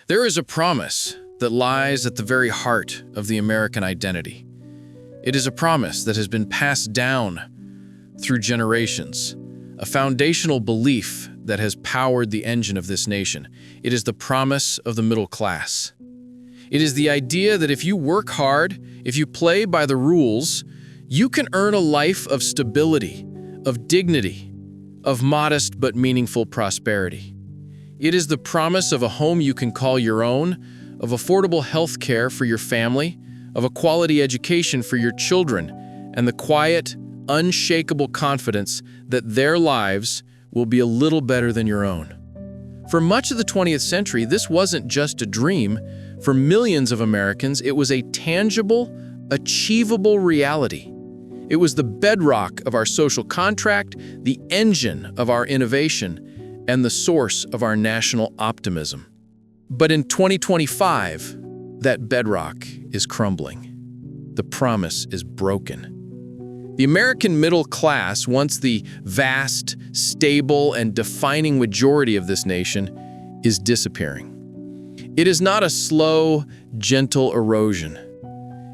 There is a promise that lies at the very heart of the American identity. It is a promise that has been passed down through generations, a foundational belief that has powered the engine of this nation. It is the promise of the middle class. It is the idea that if you work hard, if you play by the rules, you can earn a life of stability, of dignity, of modest but meaningful prosperity. It is the promise of a home you can call your own, of affordable health care for your family, of a quality education for your children, and the quiet, unshakable confidence that their lives will be a little better than your own. For much of the 20th century, this wasn't just a dream. For millions of Americans, it was a tangible, achievable reality. It was the bedrock of our social contract, the engine of our innovation, and the source of our national optimism. But in 2025, that bedrock is crumbling. The promise is broken. The American middle class, once the vast, stable, and defining majority of this nation, is disappearing. It is not a slow, gentle erosion.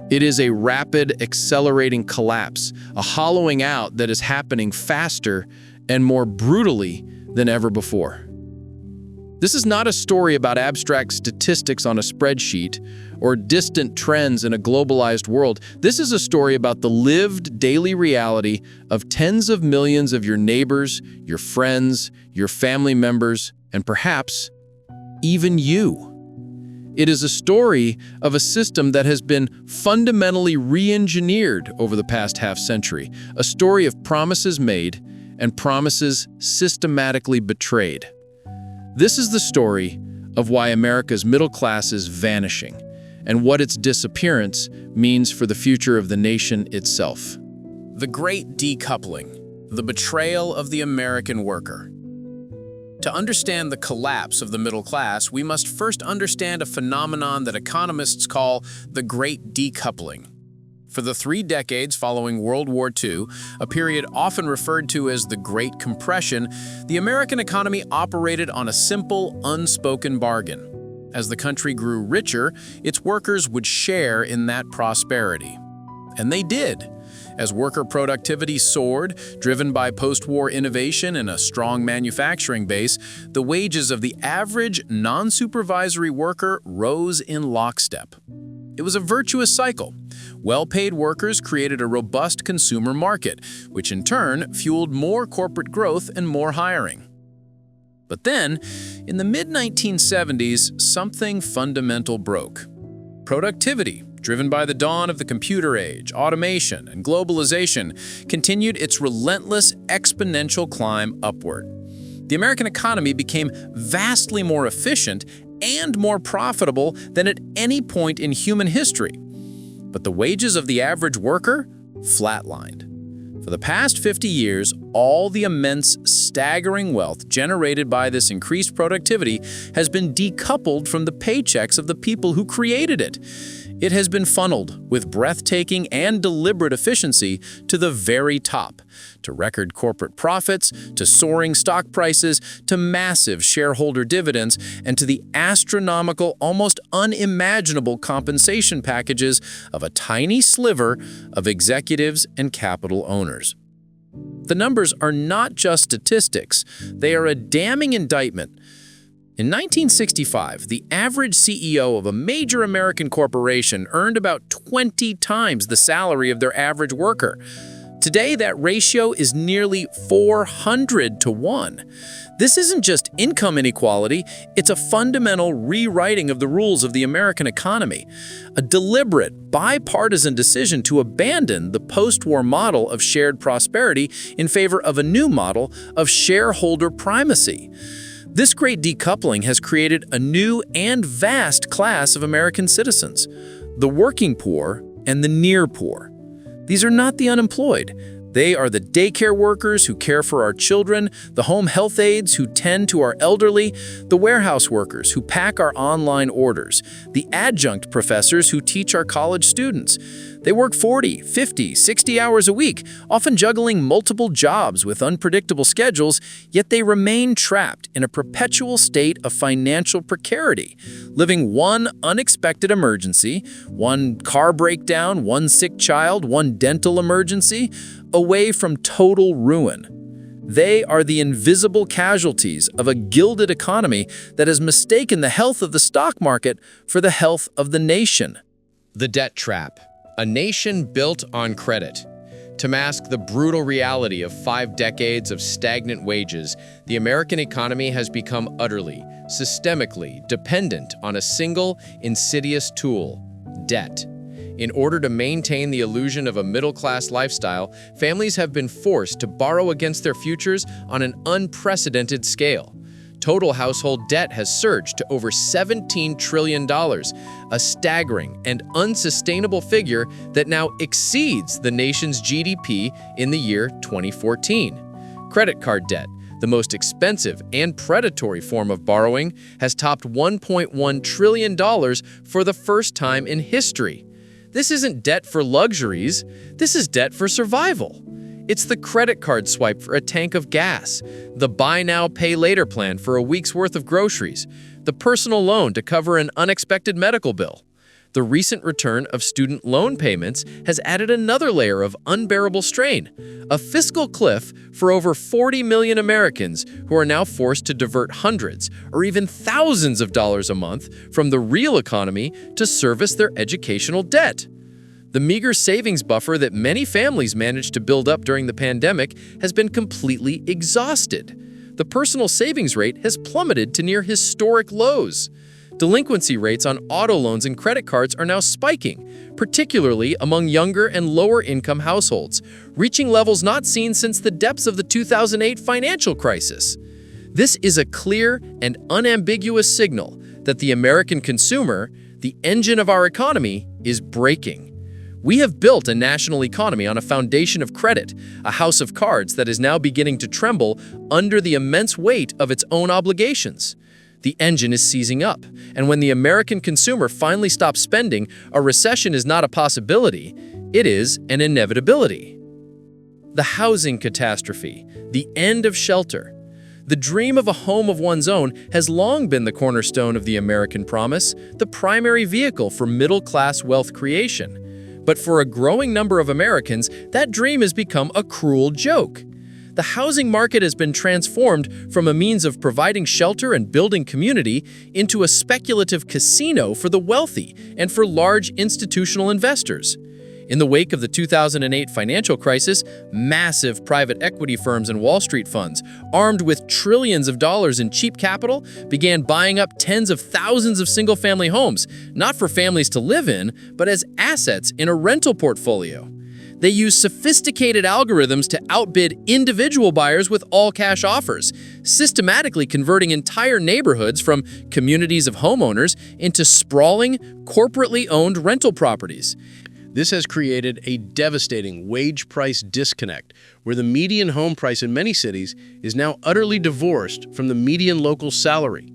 It is a rapid, accelerating collapse, a hollowing out that is happening faster and more brutally than ever before. This is not a story about abstract statistics on a spreadsheet or distant trends in a globalized world. This is a story about the lived daily reality of tens of millions of your neighbors, your friends, your family members, and perhaps even you. It is a story of a system that has been fundamentally re-engineered over the past half-century, a story of promises made and promises systematically betrayed. This is the story of why America's middle class is vanishing and what its disappearance means for the future of the nation itself. The Great Decoupling, the betrayal of the American worker. To understand the collapse of the middle class, we must first understand a phenomenon that economists call the Great Decoupling. For the 3 decades following World War II, a period often referred to as the Great Compression, the American economy operated on a simple, unspoken bargain. As the country grew richer, its workers would share in that prosperity. And they did. As worker productivity soared, driven by post-war innovation and a strong manufacturing base, the wages of the average non-supervisory worker rose in lockstep. It was a virtuous cycle. Well-paid workers created a robust consumer market, which in turn fueled more corporate growth and more hiring. But then, in the mid-1970s, something fundamental broke. Productivity, driven by the dawn of the computer age, automation, and globalization, continued its relentless exponential climb upward. The American economy became vastly more efficient and more profitable than at any point in human history. But the wages of the average worker flatlined. For the past 50 years, all the immense, staggering wealth generated by this increased productivity has been decoupled from the paychecks of the people who created it. It has been funneled with breathtaking and deliberate efficiency to the very top, to record corporate profits, to soaring stock prices, to massive shareholder dividends, and to the astronomical, almost unimaginable compensation packages of a tiny sliver of executives and capital owners. The numbers are not just statistics, they are a damning indictment. In 1965, the average CEO of a major American corporation earned about 20 times the salary of their average worker. Today, that ratio is nearly 400 to 1. This isn't just income inequality, it's a fundamental rewriting of the rules of the American economy, a deliberate, bipartisan decision to abandon the post-war model of shared prosperity in favor of a new model of shareholder primacy. This great decoupling has created a new and vast class of American citizens, the working poor and the near poor. These are not the unemployed. They are the daycare workers who care for our children, the home health aides who tend to our elderly, the warehouse workers who pack our online orders, the adjunct professors who teach our college students. They work 40, 50, 60 hours a week, often juggling multiple jobs with unpredictable schedules, yet they remain trapped in a perpetual state of financial precarity, living one unexpected emergency, one car breakdown, one sick child, one dental emergency, away from total ruin. They are the invisible casualties of a gilded economy that has mistaken the health of the stock market for the health of the nation. The debt trap, a nation built on credit. To mask the brutal reality of 5 decades of stagnant wages, the American economy has become utterly, systemically dependent on a single, insidious tool: debt. In order to maintain the illusion of a middle-class lifestyle, families have been forced to borrow against their futures on an unprecedented scale. Total household debt has surged to over $17 trillion, a staggering and unsustainable figure that now exceeds the nation's GDP in the year 2014. Credit card debt, the most expensive and predatory form of borrowing, has topped $1.1 trillion for the first time in history. This isn't debt for luxuries, this is debt for survival. It's the credit card swipe for a tank of gas, the buy now, pay later plan for a week's worth of groceries, the personal loan to cover an unexpected medical bill. The recent return of student loan payments has added another layer of unbearable strain, a fiscal cliff for over 40 million Americans who are now forced to divert hundreds or even thousands of dollars a month from the real economy to service their educational debt. The meager savings buffer that many families managed to build up during the pandemic has been completely exhausted. The personal savings rate has plummeted to near historic lows. Delinquency rates on auto loans and credit cards are now spiking, particularly among younger and lower-income households, reaching levels not seen since the depths of the 2008 financial crisis. This is a clear and unambiguous signal that the American consumer, the engine of our economy, is breaking. We have built a national economy on a foundation of credit, a house of cards that is now beginning to tremble under the immense weight of its own obligations. The engine is seizing up, and when the American consumer finally stops spending, a recession is not a possibility, it is an inevitability. The housing catastrophe, the end of shelter. The dream of a home of one's own has long been the cornerstone of the American promise, the primary vehicle for middle-class wealth creation. But for a growing number of Americans, that dream has become a cruel joke. The housing market has been transformed from a means of providing shelter and building community into a speculative casino for the wealthy and for large institutional investors. In the wake of the 2008 financial crisis, massive private equity firms and Wall Street funds, armed with trillions of dollars in cheap capital, began buying up tens of thousands of single-family homes, not for families to live in, but as assets in a rental portfolio. They use sophisticated algorithms to outbid individual buyers with all-cash offers, systematically converting entire neighborhoods from communities of homeowners into sprawling, corporately owned rental properties. This has created a devastating wage-price disconnect, where the median home price in many cities is now utterly divorced from the median local salary.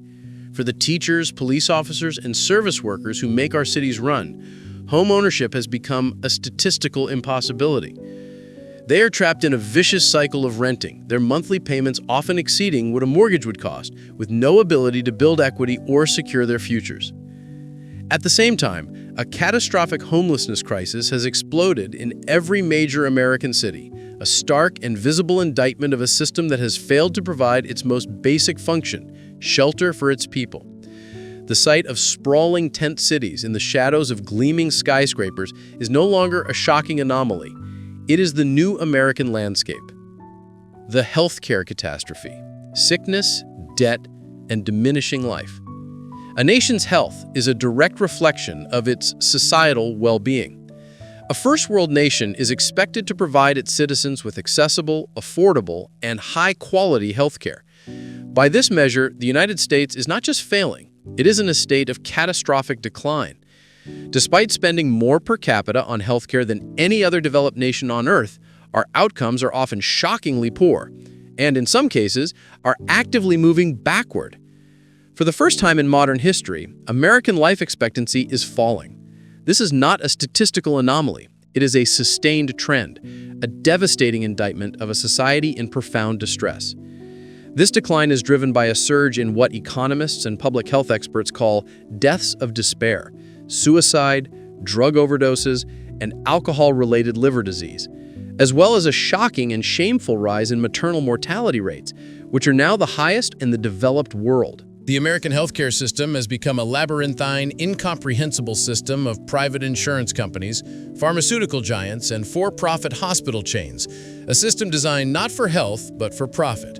For the teachers, police officers, and service workers who make our cities run, home ownership has become a statistical impossibility. They are trapped in a vicious cycle of renting, their monthly payments often exceeding what a mortgage would cost, with no ability to build equity or secure their futures. At the same time, a catastrophic homelessness crisis has exploded in every major American city, a stark and visible indictment of a system that has failed to provide its most basic function, shelter for its people. The sight of sprawling tent cities in the shadows of gleaming skyscrapers is no longer a shocking anomaly. It is the new American landscape. The healthcare catastrophe, sickness, debt, and diminishing life. A nation's health is a direct reflection of its societal well-being. A first-world nation is expected to provide its citizens with accessible, affordable, and high-quality healthcare. By this measure, the United States is not just failing, it is in a state of catastrophic decline. Despite spending more per capita on healthcare than any other developed nation on Earth, our outcomes are often shockingly poor, and in some cases, are actively moving backward. For the first time in modern history, American life expectancy is falling. This is not a statistical anomaly. It is a sustained trend, a devastating indictment of a society in profound distress. This decline is driven by a surge in what economists and public health experts call deaths of despair, suicide, drug overdoses, and alcohol-related liver disease, as well as a shocking and shameful rise in maternal mortality rates, which are now the highest in the developed world. The American healthcare system has become a labyrinthine, incomprehensible system of private insurance companies, pharmaceutical giants, and for-profit hospital chains, a system designed not for health, but for profit.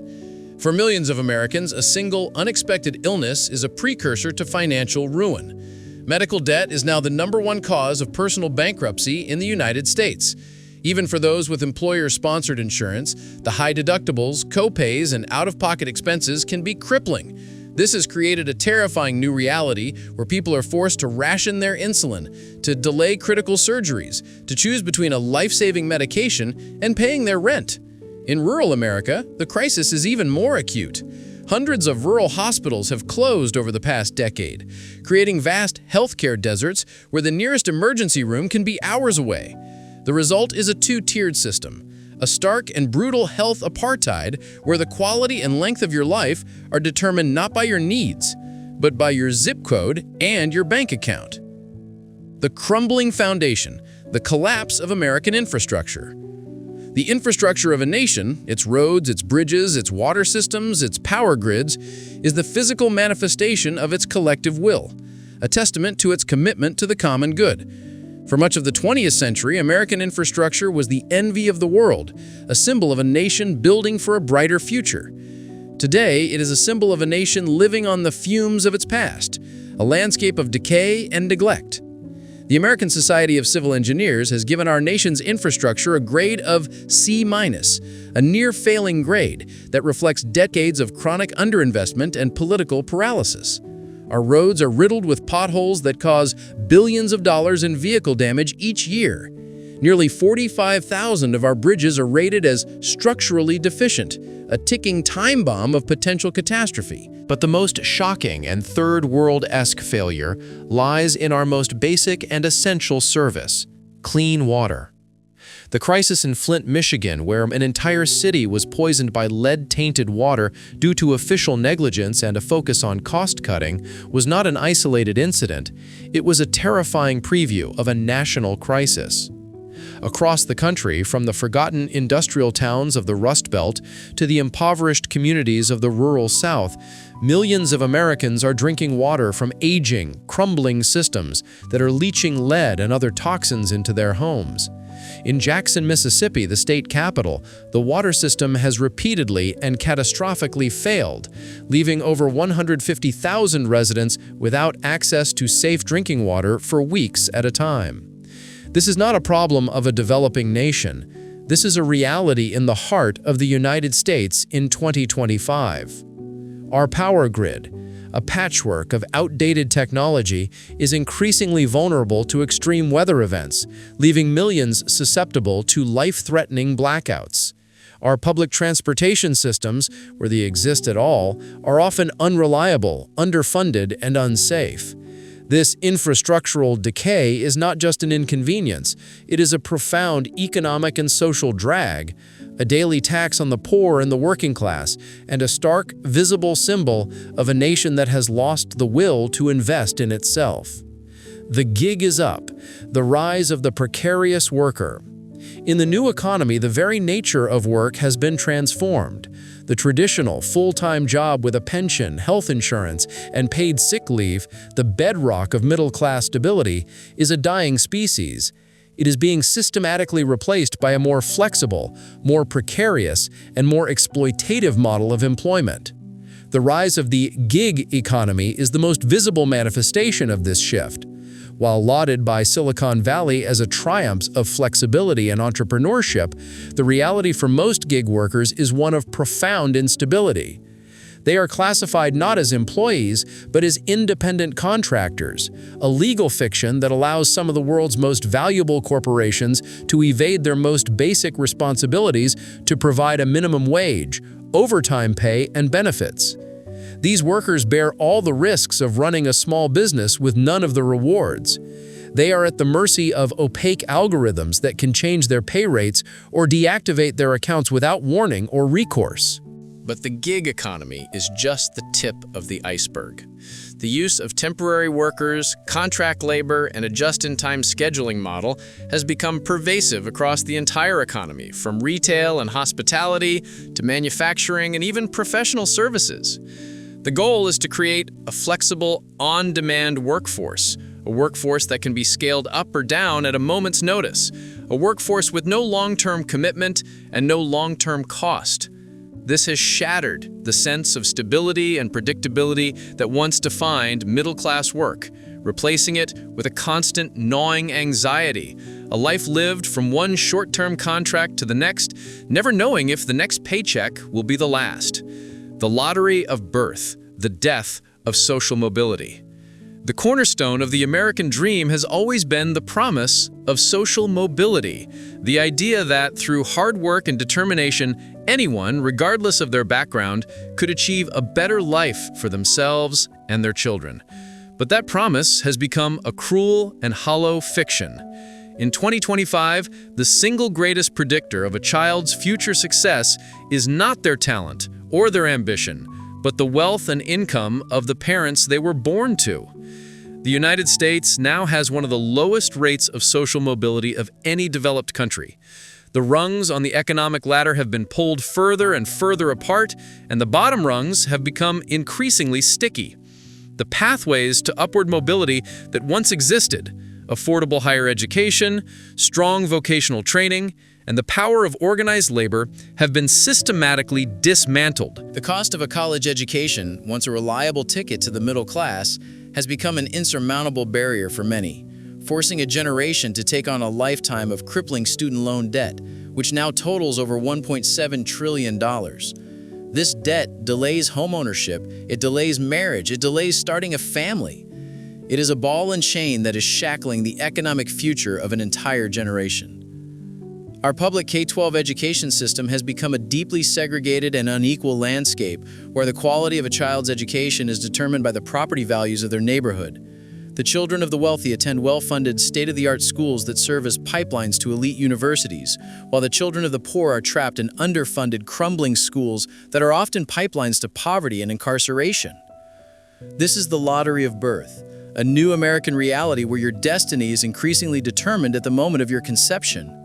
For millions of Americans, a single, unexpected illness is a precursor to financial ruin. Medical debt is now the #1 cause of personal bankruptcy in the United States. Even for those with employer-sponsored insurance, the high deductibles, co-pays, and out-of-pocket expenses can be crippling. This has created a terrifying new reality where people are forced to ration their insulin, to delay critical surgeries, to choose between a life-saving medication and paying their rent. In rural America, the crisis is even more acute. Hundreds of rural hospitals have closed over the past decade, creating vast healthcare deserts where the nearest emergency room can be hours away. The result is a two-tiered system, a stark and brutal health apartheid where the quality and length of your life are determined not by your needs, but by your zip code and your bank account. The crumbling foundation, the collapse of American infrastructure. The infrastructure of a nation, its roads, its bridges, its water systems, its power grids, is the physical manifestation of its collective will, a testament to its commitment to the common good. For much of the 20th century, American infrastructure was the envy of the world, a symbol of a nation building for a brighter future. Today, it is a symbol of a nation living on the fumes of its past, a landscape of decay and neglect. The American Society of Civil Engineers has given our nation's infrastructure a grade of C-, a near-failing grade that reflects decades of chronic underinvestment and political paralysis. Our roads are riddled with potholes that cause billions of dollars in vehicle damage each year. Nearly 45,000 of our bridges are rated as structurally deficient, a ticking time bomb of potential catastrophe. But the most shocking and third world-esque failure lies in our most basic and essential service, clean water. The crisis in Flint, Michigan, where an entire city was poisoned by lead-tainted water due to official negligence and a focus on cost-cutting, was not an isolated incident. It was a terrifying preview of a national crisis. Across the country, from the forgotten industrial towns of the Rust Belt to the impoverished communities of the rural South, millions of Americans are drinking water from aging, crumbling systems that are leaching lead and other toxins into their homes. In Jackson, Mississippi, the state capital, the water system has repeatedly and catastrophically failed, leaving over 150,000 residents without access to safe drinking water for weeks at a time. This is not a problem of a developing nation. This is a reality in the heart of the United States in 2025. Our power grid, a patchwork of outdated technology, is increasingly vulnerable to extreme weather events, leaving millions susceptible to life-threatening blackouts. Our public transportation systems, where they exist at all, are often unreliable, underfunded, and unsafe. This infrastructural decay is not just an inconvenience, it is a profound economic and social drag, a daily tax on the poor and the working class, and a stark, visible symbol of a nation that has lost the will to invest in itself. The gig is up, the rise of the precarious worker. In the new economy, the very nature of work has been transformed. The traditional full-time job with a pension, health insurance, and paid sick leave, the bedrock of middle-class stability, is a dying species. It is being systematically replaced by a more flexible, more precarious, and more exploitative model of employment. The rise of the gig economy is the most visible manifestation of this shift. While lauded by Silicon Valley as a triumph of flexibility and entrepreneurship, the reality for most gig workers is one of profound instability. They are classified not as employees, but as independent contractors, a legal fiction that allows some of the world's most valuable corporations to evade their most basic responsibilities to provide a minimum wage, overtime pay, and benefits. These workers bear all the risks of running a small business with none of the rewards. They are at the mercy of opaque algorithms that can change their pay rates or deactivate their accounts without warning or recourse. But the gig economy is just the tip of the iceberg. The use of temporary workers, contract labor, and a just-in-time scheduling model has become pervasive across the entire economy, from retail and hospitality to manufacturing and even professional services. The goal is to create a flexible, on-demand workforce, a workforce that can be scaled up or down at a moment's notice, a workforce with no long-term commitment and no long-term cost. This has shattered the sense of stability and predictability that once defined middle-class work, replacing it with a constant gnawing anxiety, a life lived from one short-term contract to the next, never knowing if the next paycheck will be the last. The lottery of birth, the death of social mobility. The cornerstone of the American dream has always been the promise of social mobility, the idea that through hard work and determination, anyone, regardless of their background, could achieve a better life for themselves and their children. But that promise has become a cruel and hollow fiction. In 2025, the single greatest predictor of a child's future success is not their talent or their ambition, but the wealth and income of the parents they were born to. The United States now has one of the lowest rates of social mobility of any developed country. The rungs on the economic ladder have been pulled further and further apart, and the bottom rungs have become increasingly sticky. The pathways to upward mobility that once existed, affordable higher education, strong vocational training, and the power of organized labor have been systematically dismantled. The cost of a college education, once a reliable ticket to the middle class, has become an insurmountable barrier for many, forcing a generation to take on a lifetime of crippling student loan debt, which now totals over $1.7 trillion. This debt delays homeownership, it delays marriage, it delays starting a family. It is a ball and chain that is shackling the economic future of an entire generation. Our public K-12 education system has become a deeply segregated and unequal landscape where the quality of a child's education is determined by the property values of their neighborhood. The children of the wealthy attend well-funded, state-of-the-art schools that serve as pipelines to elite universities, while the children of the poor are trapped in underfunded, crumbling schools that are often pipelines to poverty and incarceration. This is the lottery of birth, a new American reality where your destiny is increasingly determined at the moment of your conception.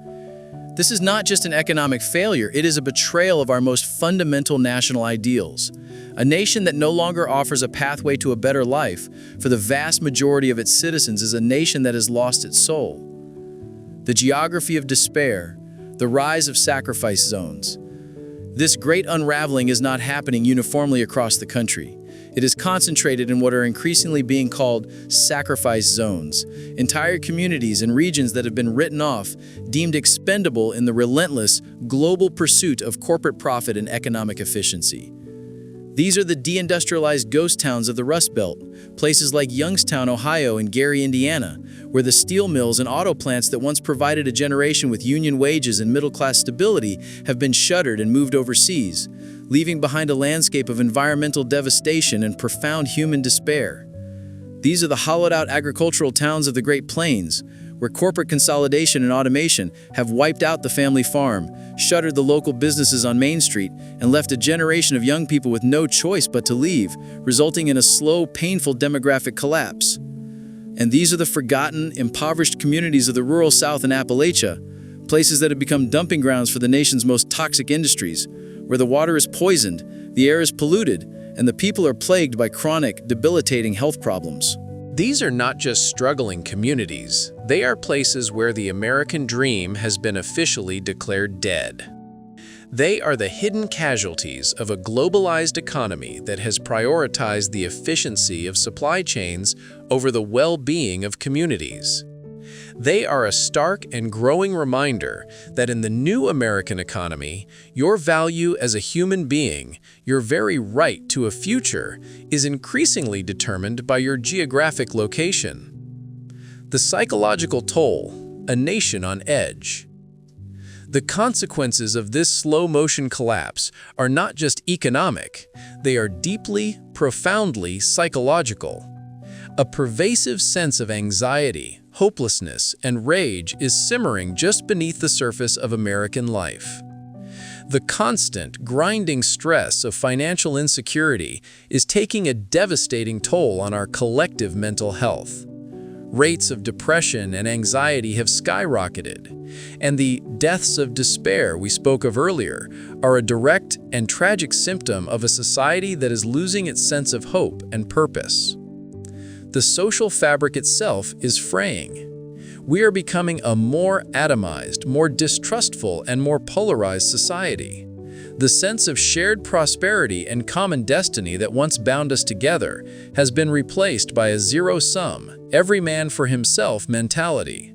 This is not just an economic failure, it is a betrayal of our most fundamental national ideals. A nation that no longer offers a pathway to a better life for the vast majority of its citizens is a nation that has lost its soul. The geography of despair, the rise of sacrifice zones. This great unraveling is not happening uniformly across the country. It is concentrated in what are increasingly being called sacrifice zones, entire communities and regions that have been written off, deemed expendable in the relentless, global pursuit of corporate profit and economic efficiency. These are the deindustrialized ghost towns of the Rust Belt, places like Youngstown, Ohio, and Gary, Indiana, where the steel mills and auto plants that once provided a generation with union wages and middle-class stability have been shuttered and moved overseas, leaving behind a landscape of environmental devastation and profound human despair. These are the hollowed-out agricultural towns of the Great Plains, where corporate consolidation and automation have wiped out the family farm, shuttered the local businesses on Main Street, and left a generation of young people with no choice but to leave, resulting in a slow, painful demographic collapse. And these are the forgotten, impoverished communities of the rural South and Appalachia, places that have become dumping grounds for the nation's most toxic industries, where the water is poisoned, the air is polluted, and the people are plagued by chronic, debilitating health problems. These are not just struggling communities. They are places where the American dream has been officially declared dead. They are the hidden casualties of a globalized economy that has prioritized the efficiency of supply chains over the well-being of communities. They are a stark and growing reminder that in the new American economy, your value as a human being, your very right to a future, is increasingly determined by your geographic location. The psychological toll, a nation on edge. The consequences of this slow-motion collapse are not just economic, they are deeply, profoundly psychological. A pervasive sense of anxiety, hopelessness, and rage is simmering just beneath the surface of American life. The constant, grinding stress of financial insecurity is taking a devastating toll on our collective mental health. Rates of depression and anxiety have skyrocketed, and the deaths of despair we spoke of earlier are a direct and tragic symptom of a society that is losing its sense of hope and purpose. The social fabric itself is fraying. We are becoming a more atomized, more distrustful, and more polarized society. The sense of shared prosperity and common destiny that once bound us together has been replaced by a zero-sum, every man for himself mentality.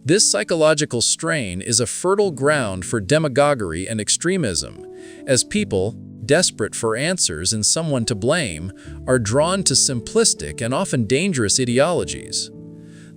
This psychological strain is a fertile ground for demagoguery and extremism, as people, desperate for answers and someone to blame, are drawn to simplistic and often dangerous ideologies.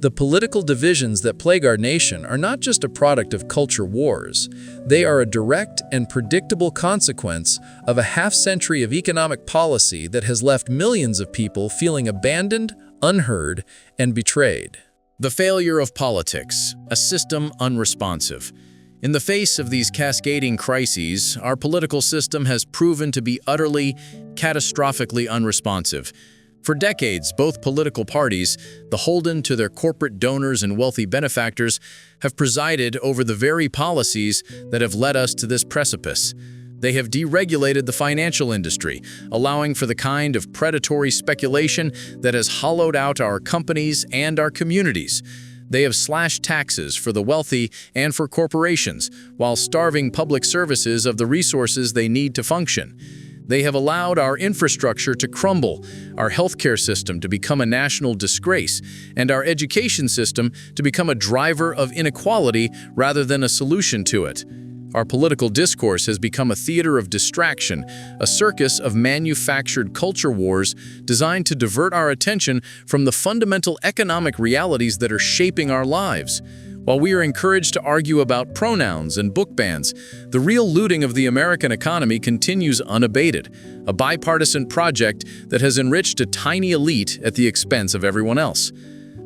The political divisions that plague our nation are not just a product of culture wars. They are a direct and predictable consequence of a half-century of economic policy that has left millions of people feeling abandoned, unheard, and betrayed. The failure of politics, a system unresponsive. In the face of these cascading crises, our political system has proven to be utterly, catastrophically unresponsive. For decades, both political parties, beholden to their corporate donors and wealthy benefactors, have presided over the very policies that have led us to this precipice. They have deregulated the financial industry, allowing for the kind of predatory speculation that has hollowed out our companies and our communities. They have slashed taxes for the wealthy and for corporations, while starving public services of the resources they need to function. They have allowed our infrastructure to crumble, our healthcare system to become a national disgrace, and our education system to become a driver of inequality rather than a solution to it. Our political discourse has become a theater of distraction, a circus of manufactured culture wars designed to divert our attention from the fundamental economic realities that are shaping our lives. While we are encouraged to argue about pronouns and book bans, the real looting of the American economy continues unabated, a bipartisan project that has enriched a tiny elite at the expense of everyone else.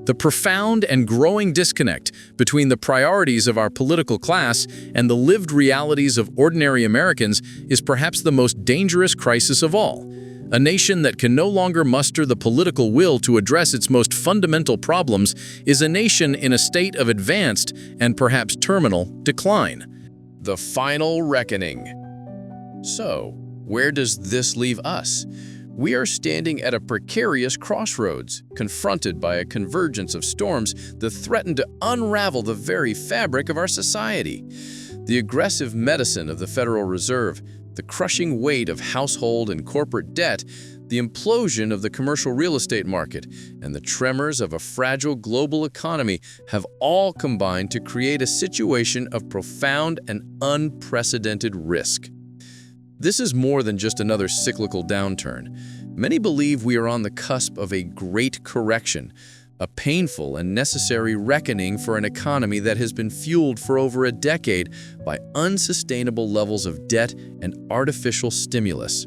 The profound and growing disconnect between the priorities of our political class and the lived realities of ordinary Americans is perhaps the most dangerous crisis of all. A nation that can no longer muster the political will to address its most fundamental problems is a nation in a state of advanced and perhaps terminal decline. The final reckoning. So, where does this leave us? We are standing at a precarious crossroads, confronted by a convergence of storms that threaten to unravel the very fabric of our society. The aggressive medicine of the Federal Reserve, the crushing weight of household and corporate debt, the implosion of the commercial real estate market, and the tremors of a fragile global economy have all combined to create a situation of profound and unprecedented risk. This is more than just another cyclical downturn. Many believe we are on the cusp of a great correction, a painful and necessary reckoning for an economy that has been fueled for over a decade by unsustainable levels of debt and artificial stimulus.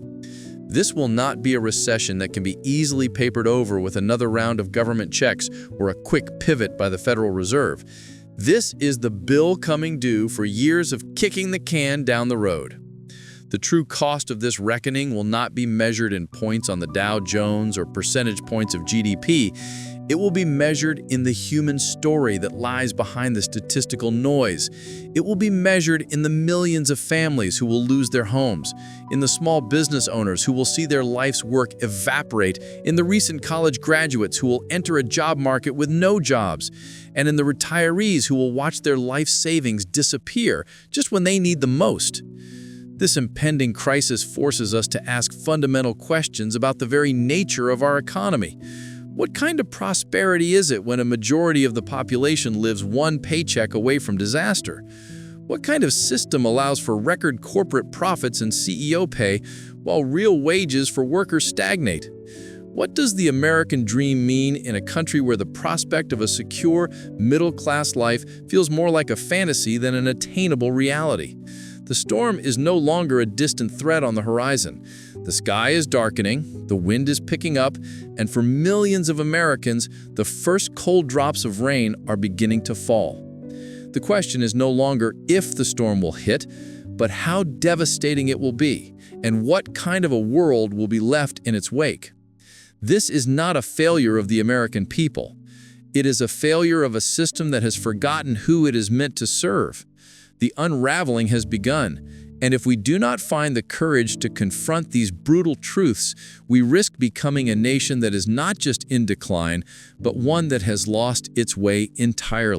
This will not be a recession that can be easily papered over with another round of government checks or a quick pivot by the Federal Reserve. This is the bill coming due for years of kicking the can down the road. The true cost of this reckoning will not be measured in points on the Dow Jones or percentage points of GDP. It will be measured in the human story that lies behind the statistical noise. It will be measured in the millions of families who will lose their homes, in the small business owners who will see their life's work evaporate, in the recent college graduates who will enter a job market with no jobs, and in the retirees who will watch their life savings disappear just when they need them most. This impending crisis forces us to ask fundamental questions about the very nature of our economy. What kind of prosperity is it when a majority of the population lives one paycheck away from disaster? What kind of system allows for record corporate profits and CEO pay while real wages for workers stagnate? What does the American dream mean in a country where the prospect of a secure, middle-class life feels more like a fantasy than an attainable reality? The storm is no longer a distant threat on the horizon. The sky is darkening, the wind is picking up, and for millions of Americans, the first cold drops of rain are beginning to fall. The question is no longer if the storm will hit, but how devastating it will be, and what kind of a world will be left in its wake. This is not a failure of the American people. It is a failure of a system that has forgotten who it is meant to serve. The unraveling has begun, and if we do not find the courage to confront these brutal truths, we risk becoming a nation that is not just in decline, but one that has lost its way entirely.